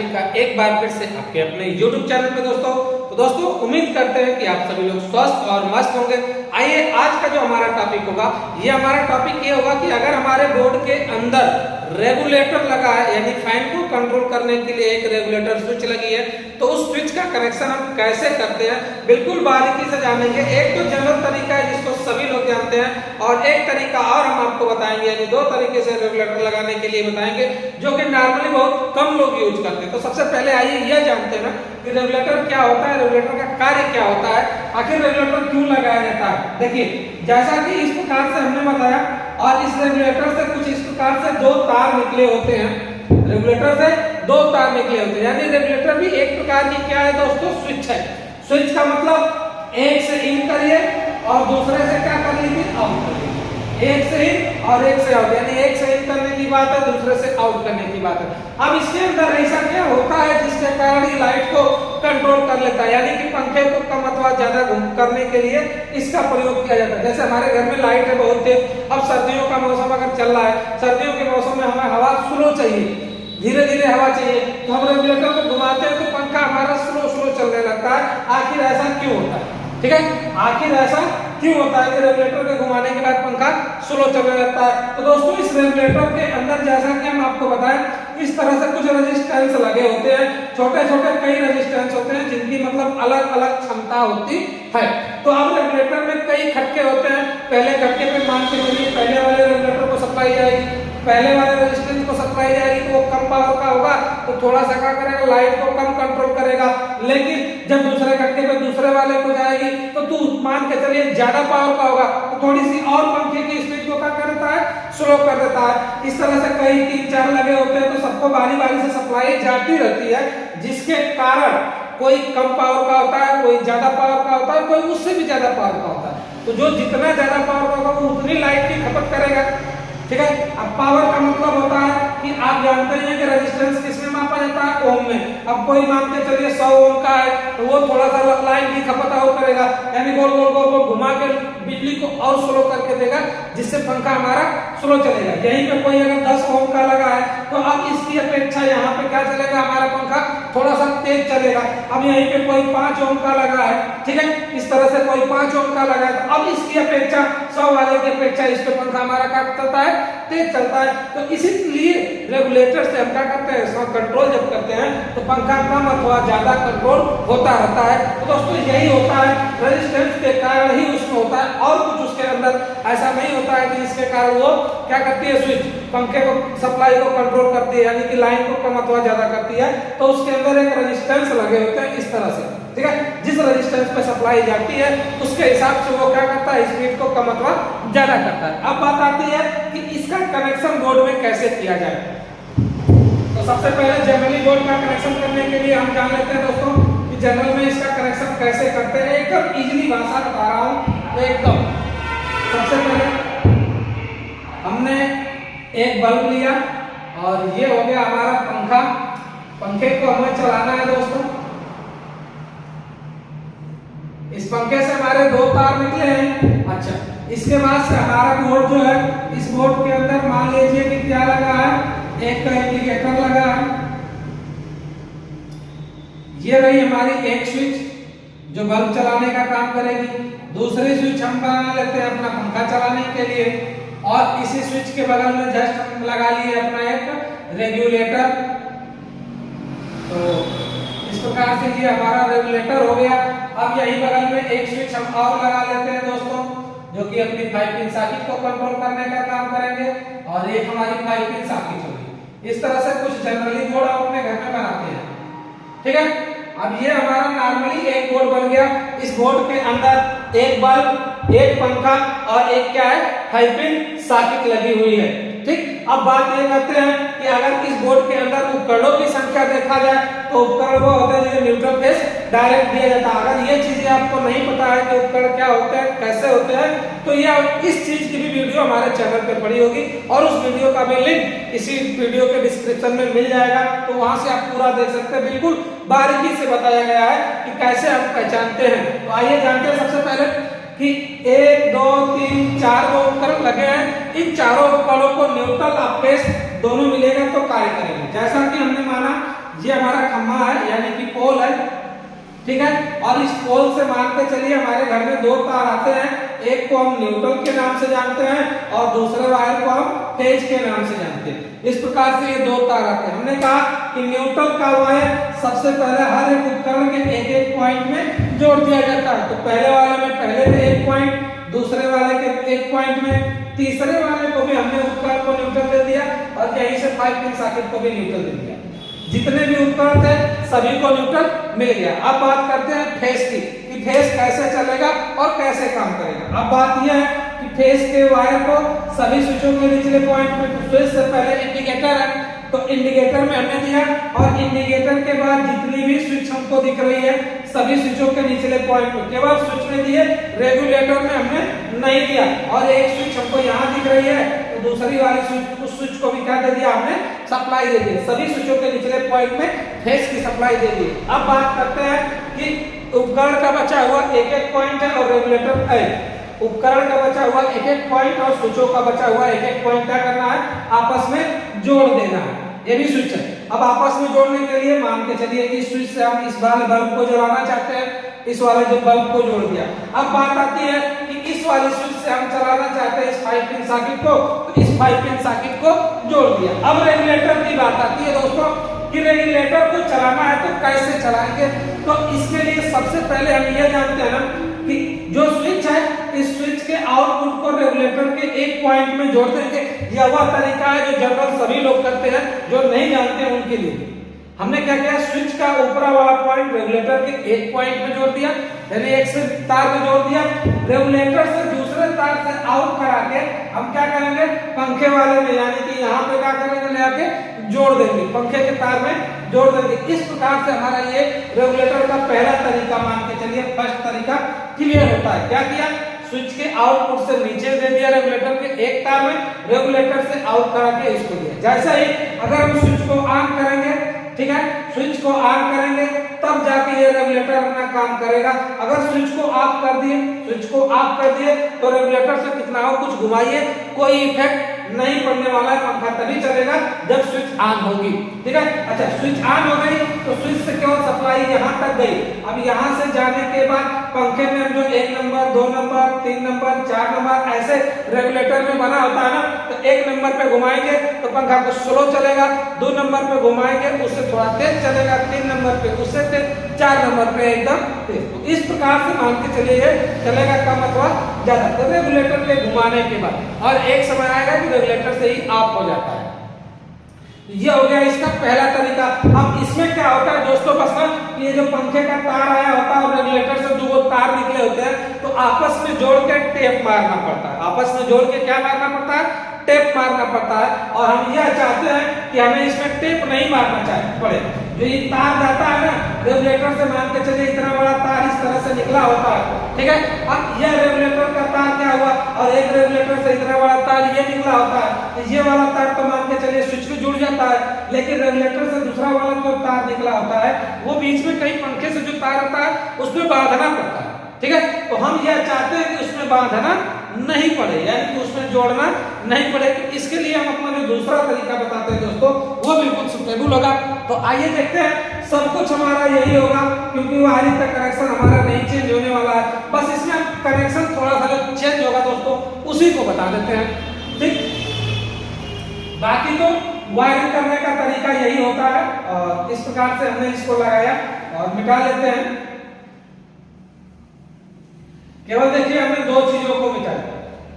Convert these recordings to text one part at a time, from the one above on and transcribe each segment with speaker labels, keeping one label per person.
Speaker 1: सभी का एक बार फिर से आपके अपने YouTube चैनल पे दोस्तों। तो दोस्तों उम्मीद करते हैं कि आप सभी लोग स्वस्थ और मस्त होंगे। आइए आज का जो हमारा टॉपिक होगा, ये हमारा टॉपिक ये होगा कि अगर हमारे बोर्ड के अंदर रेगुलेटर लगा है, यानी फैन को कंट्रोल करने के लिए एक रेगुलेटर स्विच लगी है, तो उस स्विच का कनेक्शन हम कैसे करते हैं बिल्कुल बारीकी से जानेंगे। एक तो जनरल तरीका है जिसको सभी लोग जानते हैं, और एक तरीका और हम आपको बताएंगे, यानी दो तरीके से रेगुलेटर लगाने के लिए बताएंगे जो कि नॉर्मली बहुत कम लोग यूज करते हैं। तो सबसे पहले आइए यह जानते हैं ना कि रेगुलेटर क्या होता है, रेगुलेटर का कार्य क्या होता है, आखिर रेगुलेटर क्यों लगाया जाता है। देखिए, जैसा कि इस प्रकार से हमने बताया, और इस रेगुलेटर से कुछ इस प्रकार से दो तार निकले होते हैं। रेगुलेटर से दो तार निकले होते हैं, यानी रेगुलेटर भी एक प्रकार की क्या है दोस्तों, स्विच है। स्विच का मतलब एक से इन करिए और दूसरे से क्या कर लीजिए, आउट कर लीजिए। एक से इन और एक से आउट, यानी एक से इन करने की बात है, दूसरे से आउट करने की बात है। अब इसके अंदर ऐसा क्या होता है जिसके कारण ये लाइट को कंट्रोल कर लेता है, यानी कि पंखे को कम अथवा ज्यादा करने के लिए इसका प्रयोग किया जाता है। जैसे हमारे घर में लाइट है बहुत तेज, अब सर्दियों का मौसम अगर चल रहा है, सर्दियों के मौसम में हमें हवा स्लो चाहिए, धीरे धीरे हवा चाहिए, तो हम रेगुलेटर को घुमाते हैं तो पंखा हमारा स्लो स्लो चलने लगता है। आखिर ऐसा क्यों होता है, ठीक है, आखिर ऐसा क्यों होता है कि रेगुलेटर के घुमाने के बाद पंखा स्लो चलने लगता है। तो दोस्तों इस रेगुलेटर के अंदर जैसा कि हम आपको बताएं, इस तरह से कुछ रेजिस्टेंस लगे होते हैं, छोटे छोटे कई रेजिस्टेंस होते हैं जिनकी मतलब अलग अलग क्षमता होती है। तो अब रेगुलेटर में कई खटके होते हैं। पहले खटके पे मान के चलिए पहले वाले रेगुलेटर को सप्लाई जाएगी, पहले वाले रेजिस्टेंस को सप्लाई जाएगी तो वो कम पावर का होगा, तो थोड़ा सा क्या करेगा, लाइट को कम कंट्रोल करेगा। लेकिन जब दूसरे खटके पे दूसरे वाले को जाएगी तो तू मान के चलिए ज्यादा पावर का होगा, तो थोड़ी सी और पंखे की स्पीड को क्या करता है, स्लो कर देता है। इस तरह से कई 3-4 लगे होते हैं, तो सबको बारी बारी से सप्लाई जाती रहती है, जिसके कारण कोई कम पावर का होता है, कोई ज्यादा पावर का होता है, कोई उससे भी ज्यादा पावर का होता है। तो जो जितना ज्यादा पावर का होगा वो उतनी लाइट की खपत करेगा, ठीक है। अब पावर का मतलब होता है कि आप जानते हैं कि रेजिस्टेंस किसमें मापा जाता है, ओम में। अब कोई मान के चलिए 100 ओम का है, तो वो थोड़ा सा लाइन की खपत और करेगा, यानी गोल गोल गोल गोल घुमा के बिजली को और स्लो करके देगा, जिससे पंखा हमारा स्लो चलेगा। यहीं पे कोई अगर 10 ओम का लगा है, तो अब इसकी अपेक्षा यहाँ पे क्या चलेगा, हमारा पंखा थोड़ा सा तेज चलेगा। अब यहीं पे कोई 5 ओम का लगा है, ठीक है, इस तरह से कोई 5 ओम का लगा है, तो अब इसकी अपेक्षा 100 वाले की अपेक्षा इस पे पंखा हमारा क्या चलता है, तेज चलता है। तो इसीलिए रेगुलेटर से हम क्या करते हैं, इसका कंट्रोल जब करते हैं तो पंखा कम अथवा ज्यादा कंट्रोल होता रहता है। तो दोस्तों यही होता है, रेजिस्टेंस के कारण ही उसमें होता है, और कुछ उसके अंदर ऐसा नहीं होता है कि जिसके कारण वो क्या करती है, स्विच पंखे को सप्लाई को कंट्रोल करती है, यानी कि लाइन को कम अथवा ज्यादा करती है। तो उसके अंदर एक रेजिस्टेंस लगे होते हैं इस तरह से, ठीक है, जिस रेजिस्टेंस पे सप्लाई जाती है उसके हिसाब से वो क्या करता है, स्पीड को कम अथवा ज्यादा करता है। अब बात आती है कि इसका कनेक्शन बोर्ड में कैसे किया जाए। तो सबसे पहले जनरली बोर्ड का कनेक्शन करने के लिए हम जान लेते हैं दोस्तों कि जनरल में इसका कनेक्शन कैसे करते हैं। एकदम इजीली भाषा बता रहा हूँ, एकदम। सबसे पहले हमने एक बल्ब लिया और ये हो गया हमारा पंखा। पंखे को हमें चलाना है दोस्तों। इस पंखे से हमारे 2 तार निकले हैं। अच्छा, इसके बाद से हमारा बोर्ड जो है, इस बोर्ड के अंदर मान लीजिए कि क्या लगा है, एक इंडिकेटर लगा है। ये रही हमारी एक स्विच जो बल्ब चलाने का काम करेगी। दूसरी स्विच हम बना लेते हैं अपना पंखा चलाने के लिए, और इसी स्विच के बगल में जस्ट हम लगा लिए अपना एक रेगुलेटर। तो इस प्रकार से ये हमारा रेगुलेटर हो गया। अब यही बगल में एक स्विच हम और लगा लेते हैं दोस्तों, जो कि अपनी 5 पिन सॉकेट को कंट्रोल करने का काम करेंगे, और एक हमारी 5 पिन सॉकेट होगी। इस तरह से कुछ जनरली बोर्ड आप अपने घर में बनाते हैं, ठीक है। अब ये हमारा नॉर्मली एक बोर्ड बन गया। इस बोर्ड के अंदर एक बल्ब, एक पंखा और एक क्या है, 5 पिन सॉकेट लगी हुई है, ठीक। अब बात ये करते हैं कि अगर इस बोर्ड के अंदर उपकरणों की संख्या देखा जाए तो उपकरण वो होते हैं जिन्हें न्यूट्रल फेस डायरेक्ट दिया जाता है। अगर ये चीजें आपको नहीं पता है कि उपकरण क्या होते हैं, कैसे होते हैं, तो ये इस चीज की भी वीडियो हमारे चैनल पे पड़ी होगी, और उस वीडियो का भी लिंक इसी वीडियो के डिस्क्रिप्शन में मिल जाएगा, तो वहां से आप पूरा देख सकते हैं। बिल्कुल बारीकी से बताया गया है कि कैसे हम पहचानते हैं। तो आइए जानते हैं सबसे पहले कि 1 2 3 4 उपकरण लगे हैं। इन चारों उपकरणों को न्यूट्रल फेस दोनों मिलेगा तो कार्य करेंगे। जैसा कि हमने माना ये हमारा खंभा है यानी कि पोल है, ठीक है, और इस पोल से मान के चलिए हमारे घर में दो तार आते हैं, एक को हम न्यूट्रल के नाम से जानते हैं और दूसरे वायर को हम फेज के नाम से जानते हैं। इस प्रकार से ये दो तार आते हैं। हमने कहा कि न्यूट्रल का वायर सबसे पहले हर एक उपकरण के एक एक पॉइंट में जोड़ दिया जाता है। तो पहले वाले में पहले में एक पॉइंट, दूसरे वाले के एक पॉइंट में, तीसरे वाले को भी हमने उपकरण को न्यूट्रल दे दिया और यहीं से 5 पिन सॉकेट को भी न्यूट्रल दे दिया। जितने भी उपकरण थे सभी को न्यूट्रल मिल गया। अब बात करते हैं फेज की कि फेज कैसे चलेगा और कैसे काम करेगा। अब बात यह है कि फेज के वायर को सभी स्विचों के निचले पॉइंट में, स्विच से पहले इंडिकेटर है तो इंडिकेटर में हमने दिया और इंडिकेटर के बाद जितनी भी स्विच हमको दिख रही है सभी स्विचों के निचले पॉइंट में केवल स्विच में दिए, रेगुलेटर में हमने नहीं दिया। और एक स्विच हमको यहाँ दिख रही है तो दूसरी वाली स्विच, उस स्विच को भी क्या दे दिया हमने, सप्लाई दे दी। सभी स्विचों के निचले पॉइंट में फेज की सप्लाई दे दी। अब बात करते हैं कि उपकरण का बचा हुआ एक एक पॉइंट है और रेगुलेटर है। उपकरण का बचा हुआ एक एक पॉइंट और स्विचों का बचा हुआ एक एक पॉइंट क्या करना है, आपस में जोड़ देना है। ये भी स्विच है। अब आपस में जोड़ने के लिए मान के चलिए कि स्विच से हम इस वाले बल्ब को जलाना चाहते हैं, इस वाले जो बल्ब को जोड़ दिया। अब बात आती है कि इस वाले स्विच से हम चलाना चाहते हैं इस 5 पिन सॉकेट को, तो इस 5 पिन सॉकेट को जोड़ दिया। अब रेगुलेटर की बात आती है दोस्तों कि रेगुलेटर को चलाना है तो कैसे चलाएंगे। तो इसके लिए सबसे पहले हम ये जानते हैं ना कि जो स्विच है इस स्विच के आउटपुट को रेगुलेटर के एक पॉइंट में जोड़ देंगे। यह वह तरीका है जो जनरल सभी लोग करते हैं, जो नहीं जानते हैं उनके लिए। हमने क्या किया, स्विच का ऊपरा वाला पॉइंट रेगुलेटर के एक पॉइंट में जोड़ दिया, यानी एक से तार में जोड़ दिया। रेगुलेटर से दूसरे तार से आउट करा के हम क्या करेंगे, पंखे वाले में यानी कि यहाँ पे क्या करेंगे, ले आके जोड़ देंगे, पंखे के तार में जोड़ देंगे। इस प्रकार से हमारा ये रेगुलेटर का पहला तरीका मान के चलिए, फर्स्ट तरीका क्लियर होता है। क्या किया, स्विच के आउटपुट से नीचे दे दिया रेगुलेटर के एक तार में, रेगुलेटर से आउट करा के इसको दिया। जैसा ही अगर हम स्विच को ऑन करेंगे, ठीक है, स्विच को ऑन करेंगे तब जाके ये रेगुलेटर अपना काम करेगा। अगर स्विच को ऑफ कर दिए, स्विच को ऑफ कर दिए तो रेगुलेटर से कितना हो कुछ घुमाइए, कोई इफेक्ट नहीं पड़ने वाला है। पंखा तभी चलेगा जब स्विच ऑन होगी, ठीक है। अच्छा, स्विच ऑन हो गई तो स्विच से केवल सप्लाई यहाँ तक गई। अब यहाँ से जाने के बाद पंखे में हम जो 1 नंबर, 2 नंबर, 3 नंबर, 4 नंबर ऐसे रेगुलेटर में बना होता है ना, तो 1 नंबर पे घुमाएंगे तो पंखा कुछ स्लो चलेगा, 2 नंबर पे घुमाएंगे उससे थोड़ा तेज चलेगा, 3 नंबर पे उससे तेज, 4 नंबर पे एकदम तेज। तो इस प्रकार से मान के चलिए चलेगा कम अथवा ज्यादा, तो रेगुलेटर के घुमाने के बाद, और एक समय आएगा कि रेगुलेटर से ही ऑफ हो जाता है। ये हो गया इसका पहला तरीका। अब इसमें क्या होता है दोस्तों, बस ना ये जो पंखे का तार आया होता है और रेगुलेटर से 2 तार निकले होते हैं तो आपस में जोड़ के टेप मारना पड़ता है। आपस में जोड़ के क्या मारना पड़ता है, टेप मारना पड़ता है। और हम यह चाहते हैं कि हमें इसमें टेप नहीं मारना चाहिए पड़े। जो ये तार जाता है ना रेगुलेटर से, मान के चलिए इतना बड़ा तार इस तरह से निकला होता है, ठीक है। अब यह रेगुलेटर का तार क्या हुआ और एक रेगुलेटर से इतना बड़ा तार ये निकला होता है, तो ये वाला तार तो मान के चलिए स्विच में जुड़ जाता है, लेकिन रेगुलेटर से दूसरा वाला जो तार निकला होता है वो बीच में कहीं पंखे से जो तार होता है उसमें बांधना पड़ता है, ठीक है। तो हम यह चाहते हैं कि उसमें बांधना नहीं पड़े, यानी कि उसमें जोड़ना नहीं पड़े। तो इसके लिए हम अपना जो दूसरा तरीका बताते हैं दोस्तों वो बिल्कुल सुटेबल होगा। तो आइए देखते हैं, सब कुछ हमारा यही होगा क्योंकि वायरिंग का कनेक्शन हमारा नहीं चेंज होने वाला है, बस इसमें कनेक्शन थोड़ा सा जो चेंज होगा दोस्तों उसी को बता देते हैं, ठीक। बाकी तो वायरिंग करने का तरीका यही होता है। और इस प्रकार से हमने इसको लगाया और मिटा लेते हैं। केवल देखिए हमने 2 चीजों को मिटाया,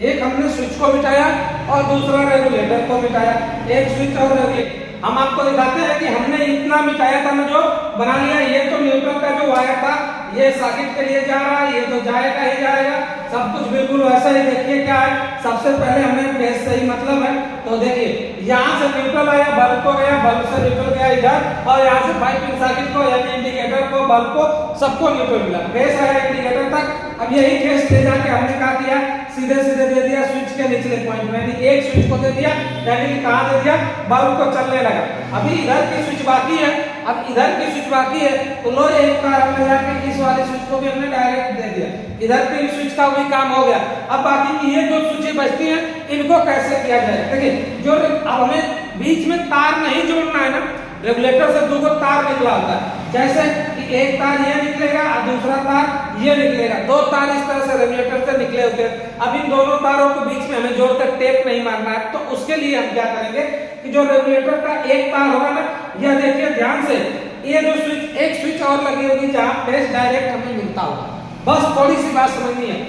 Speaker 1: एक हमने स्विच को मिटाया और दूसरा रेगुलेटर को मिटाया। एक स्विच और रेगुलेटर हम आपको दिखाते हैं कि हमने इतना मिटाया था ना, जो बना लिया। ये तो न्यूट्रल का जो वायर था ये सॉकेट के लिए जा रहा है, ये तो जाएगा ही जाएगा, सब कुछ बिल्कुल वैसा ही। देखिए क्या है, सबसे पहले हमने फेज से ही मतलब है, तो देखिए यहाँ से न्यूट्रल आया, बल्ब को गया, बल्ब से न्यूट्रल गया इधर, और यहाँ से 5 पिन सॉकेट को यानी इंडिकेटर को, बल्ब को, सबको न्यूट्रल मिला। फेज आया इंडिकेटर तक। अब यही फेज ले जाके हमने क्या किया, सीधे सीधे दे दिया स्विच के निचले पॉइंट में, यानी एक स्विच को दे दिया, यानी कि कहाँ दे दिया, बल्ब को चलने लगा। अभी इधर की स्विच बाकी है, अब इधर की स्विच बाकी है, तो लो एक तार हमने जाके इस वाले स्विच को भी हमने डायरेक्ट दे दिया, इधर की स्विच का भी काम हो गया। अब बाकी की ये जो स्विचें बचती हैं इनको कैसे किया जाए, देखिए जो अब हमें बीच में तार नहीं जोड़ना है ना, रेगुलेटर से 2 तार निकला होता है, जैसे कि एक तार ये निकलेगा और दूसरा तार ये निकलेगा, 2 तार इस तरह से रेगुलेटर से निकले होते हैं। अब इन दोनों तारों के बीच में हमें जोड़कर टेप नहीं मारना है, तो उसके लिए हम क्या करेंगे कि जो रेगुलेटर का एक तार होगा ना, यह देखिए ध्यान से, ये जो स्विच, एक स्विच और लगी होगी जहां फेस डायरेक्ट हमें मिलता होगा, बस थोड़ी सी बात समझनी है,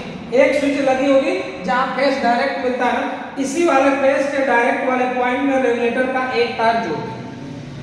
Speaker 1: एक स्विच लगी होगी जहां फेस डायरेक्ट मिलता है ना, इसी वाले फेस के डायरेक्ट वाले पॉइंट में रेगुलेटर का एक तार जोड़ दें,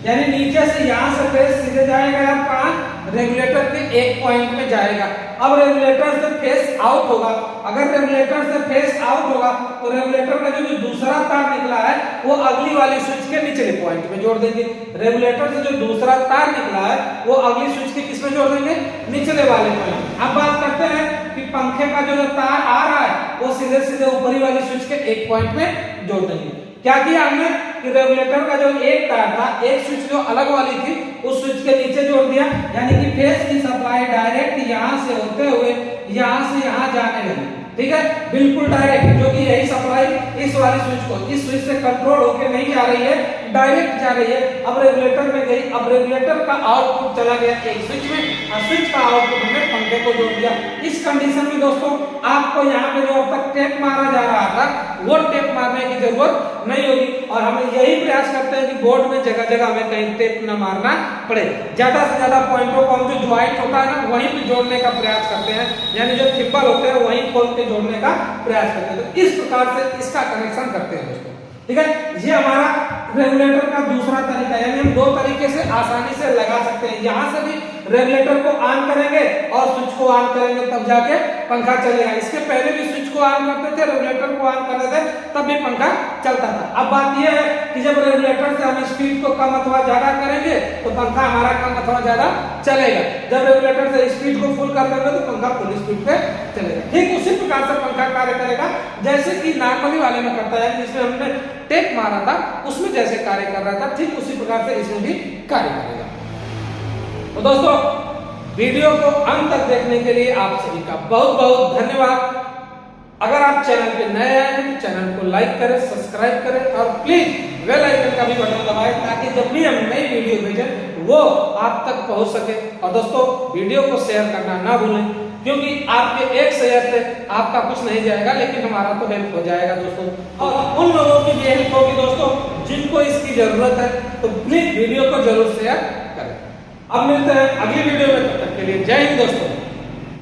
Speaker 1: यानी नीचे से यहां से फेस सीधे जाएगा कहां, रेगुलेटर के एक पॉइंट में जाएगा। अब रेगुलेटर से फेस आउट होगा, अगर रेगुलेटर से फेस आउट होगा तो रेगुलेटर का जो दूसरा तार निकला है वो अगली वाली स्विच के निचले पॉइंट में जोड़ देंगे, रेगुलेटर से जो दूसरा तार निकला है वो अगली स्विच के किस में जोड़ देंगे, निचले वाले पॉइंट। अब बात करते हैं कि पंखे का जो तार आ रहा है वो सीधे सीधे ऊपरी वाली स्विच के एक पॉइंट में जोड़ देंगे। क्या किया हमने कि रेगुलेटर का जो एक तार था, एक स्विच जो अलग वाली थी उस स्विच के नीचे जोड़ दिया, यानी कि फेस की सप्लाई डायरेक्ट यहां से होते हुए यहां से यहां जाने लगी, ठीक है, बिल्कुल डायरेक्ट, जो कि यही सप्लाई इस वाली स्विच को, इस स्विच से कंट्रोल होकर नहीं जा रही है, डायरेक्ट जा रही है। अब रेगुलेटर में गई, अब रेगुलेटर का आउटपुट चला गया एक स्विच में और स्विच का आउटपुट हमने पंखे को जोड़ दिया। इस कंडीशन में दोस्तों आपको यहाँ पे जो अब तक टेप मारा जा रहा था वो टेप मारने की जरूरत नहीं होगी, और हम यही प्रयास करते हैं कि बोर्ड में जगह जगह हमें कहीं टेप न मारना पड़े, ज्यादा से ज्यादा पॉइंटों को हम जो ज्वाइंट होता है ना वहीं पे जोड़ने का प्रयास करते हैं, यानी जो थिब्बल होते हैं वहीं खोल के जोड़ने का प्रयास करते हैं। तो इस प्रकार से इसका कनेक्शन करते हैं दोस्तों, ठीक है। ये हमारा रेगुलेटर का दूसरा तरीका, यानी हम 2 तरीके से आसानी से लगा सकते हैं, यहाँ से भी रेगुलेटर को ऑन करेंगे और स्विच को ऑन करेंगे तब जाके पंखा चलेगा, इसके पहले भी स्विच को ऑन करते थे, रेगुलेटर को ऑन करते थे तब भी पंखा चलता था। अब बात यह है कि जब रेगुलेटर से हम स्पीड को कम अथवा ज्यादा करेंगे तो पंखा हमारा कम अथवा ज्यादा चलेगा, जब रेगुलेटर से स्पीड को फुल कर देंगे तो पंखा फुल स्पीड पे चलेगा। ठीक उसी प्रकार से पंखा कार्य करेगा जैसे कि नॉर्मली वाले में करता है, जिसमें हमने टेप मारा था उसमें जैसे कार्य कर रहा था, ठीक उसी प्रकार से इसमें भी कार्य करेगा। तो दोस्तों वीडियो को अंत तक देखने के लिए आप सभी का बहुत बहुत धन्यवाद। अगर आप चैनल पे नए आए हैं तो चैनल को लाइक करें, सब्सक्राइब करें और प्लीज बेल आइकन का भी बटन दबाएं ताकि जब भी हम नई वीडियो भेजें वो आप तक पहुंच सके। और दोस्तों वीडियो को शेयर करना ना भूलें, क्योंकि आपके एक शेयर से आपका कुछ नहीं जाएगा लेकिन हमारा तो हेल्प हो जाएगा दोस्तों, और उन लोगों की भी हेल्प होगी दोस्तों जिनको इसकी जरूरत है। तो प्लीज वीडियो को जरूर शेयर करें। अब मिलते हैं अगली वीडियो में, तब तक के लिए जय हिंद दोस्तों।